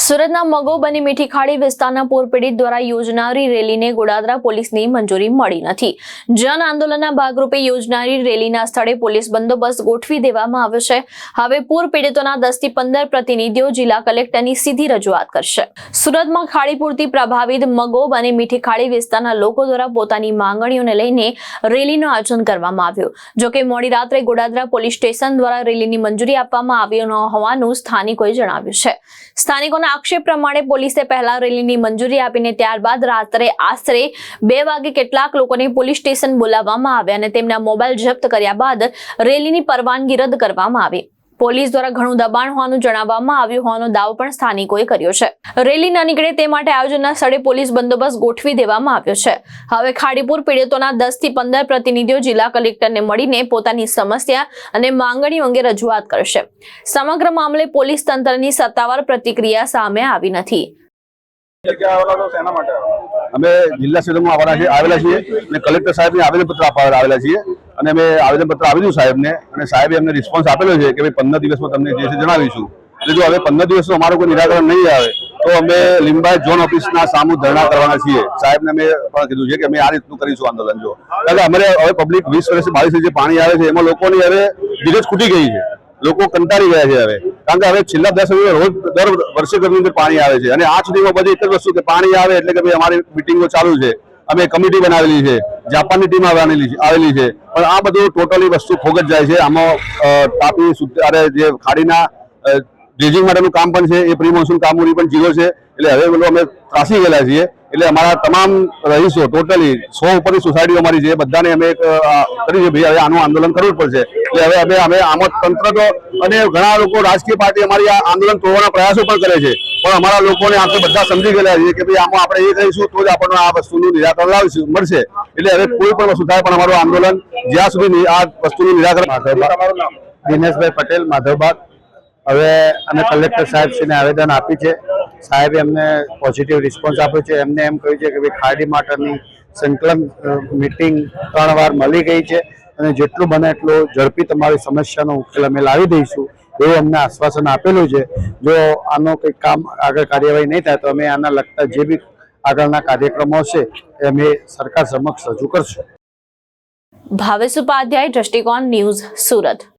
સુરતના મગોબ અને મીઠી ખાડી વિસ્તારના પૂર પીડિત દ્વારા યોજનારી રેલીને ગોડાદરા પોલીસની મંજૂરી મળી નથી। જન આંદોલનના ભાગરૂપે યોજનારી રેલીના સ્થળે પોલીસ બંદોબસ્ત ગોઠવી દેવામાં આવ્યો છે। હવે પૂર પીડિતોના 10 થી 15 પ્રતિનિધિઓ જિલ્લા કલેક્ટરની સીધી રજૂઆત કરશે। સુરતમાં ખાડી પૂરથી પ્રભાવિત મગોબ અને મીઠી ખાડી વિસ્તારના લોકો દ્વારા પોતાની માંગણીઓને લઈને રેલીનું આયોજન કરવામાં આવ્યું। જોકે મોડી રાત્રે ગોડાદરા પોલીસ સ્ટેશન દ્વારા રેલીની મંજૂરી આપવામાં આવી ન હોવાનું સ્થાનિકોએ જણાવ્યું છે। સ્થાનિકોના આક્ષેપ પ્રમાણે પોલીસે પહેલા રેલીની મંજૂરી આપીને ત્યારબાદ રાત્રે આશરે 2 વાગે કેટલાક લોકોને પોલીસ સ્ટેશન બોલાવવામાં આવ્યા અને તેમના મોબાઈલ જપ્ત કર્યા બાદ રેલીની પરવાનગી રદ કરવામાં આવી। પોલીસ દ્વારા ઘણું દબાણ હોવાનું જણાવવામાં આવ્યું હોવાનો દાવો પણ સ્થાનિકોએ કર્યો છે। રેલી ન નીકળે તે માટે આયોજનના સ્થળે પોલીસ બંદોબસ્ત ગોઠવી દેવામાં આવ્યો છે। હવે ખાડીપુર પીડિતોના 10 થી 15 પ્રતિનિધિઓ જિલ્લા કલેક્ટરને મળીને પોતાની સમસ્યા અને માંગણીઓ અંગે રજૂઆત કરશે। સમગ્ર મામલે પોલીસ તંત્રની સત્તાવાર પ્રતિક્રિયા સામે આવી નથી। અમે જિલ્લા સ્ટેશનમાં આવેલા છીએ અને કલેક્ટર સાહેબને આવેદનપત્ર આપવા આવેલા છીએ અને અમે આવેદનપત્ર આપી દીધું સાહેબને અને સાહેબે અમને રિસ્પોન્સ આપેલો છે કે ભાઈ 15 દિવસમાં તમને જે છે જણાવીશું। એટલે જો હવે 15 દિવસમાં અમારું કોઈ નિરાકરણ નહીં આવે તો અમે લિંબાયત ઝોન ઓફિસના સામુ ધરણા કરવાના છીએ। સાહેબને અમે પણ કીધું છે કે અમે આ રીતનું કરીશું આંદોલન। જો કારણ કે અમારે હવે પબ્લિક 20 વર્ષથી 22 જે પાણી આવે છે એમાં લોકોની હવે ધીરજ ખૂટી ગઈ છે, લોકો કંટાળી ગયા છે હવે, કારણ કે હવે છેલ્લા 10 વર્ષ રોજ દર વર્ષે ઘરની અંદર પાણી આવે છે અને આજ સુધીમાં બધી એક જ વસ્તુ કે પાણી આવે એટલે કે ભાઈ અમારી મિટિંગો ચાલુ છે, અમે કમિટી બનાવેલી છે, જાપાનની ટીમ આવેલી છે, પણ આ બધું ટોટલી વસ્તુ ફોગટ જાય છે। આમાં તાપી જે ખાડીના ડ્રેજિંગ માટેનું કામ પણ છે એ પ્રી મોન્સૂન કામોની પણ જીરો છે। એટલે હવે બોલો અમે ત્રાસી ગયેલા છીએ। એટલે અમારા તમામ રહીશો ટોટલી 100 ઉપરની સોસાયટીઓ અમારી છે બધાને અમે કરી છે ભાઈ હવે આનું આંદોલન કરવું પડશે। એટલે હવે અમે આમાં તંત્ર તો અને ઘણા લોકો રાજકીય પાર્ટી અમારી આ આંદોલન તોડવાના પ્રયાસો પણ કરે છે, પણ અમારા લોકોને આપણે બધા સમજી ગયેલા છીએ કે ભાઈ આમાં આપણે એ કહીશું તો જ આપણને આ વસ્તુનું નિરાકરણ મળશે। એટલે હવે કોઈ પણ વસ્તુ થાય પણ અમારું આંદોલન જ્યાં સુધી આ વસ્તુનું નિરાકરણ। દિનેશભાઈ પટેલ, માધવબાગ। હવે અમે કલેક્ટર સાહેબશ્રીને આવેદન આપી છે, સાહેબે અમને પોઝિટિવ રિસ્પોન્સ આપ્યો છે। એમને એમ કહ્યું છે કે ભાઈ ખાડી માટેની સંકલન મિટિંગ 3 વાર મળી ગઈ છે અને જેટલું બને એટલું ઝડપી તમારી સમસ્યાનો ઉકેલ અમે લાવી દઈશું એવું અમને આશ્વાસન આપેલું છે। જો આનો કંઈક કામ આગળ કાર્યવાહી નહીં થાય તો અમે આના લગતા જે બી આગળના કાર્યક્રમો છે એ અમે સરકાર સમક્ષ રજૂ કરશું। ભાવેશ ઉપાધ્યાય, દ્રષ્ટિકોણ ન્યૂઝ, સુરત।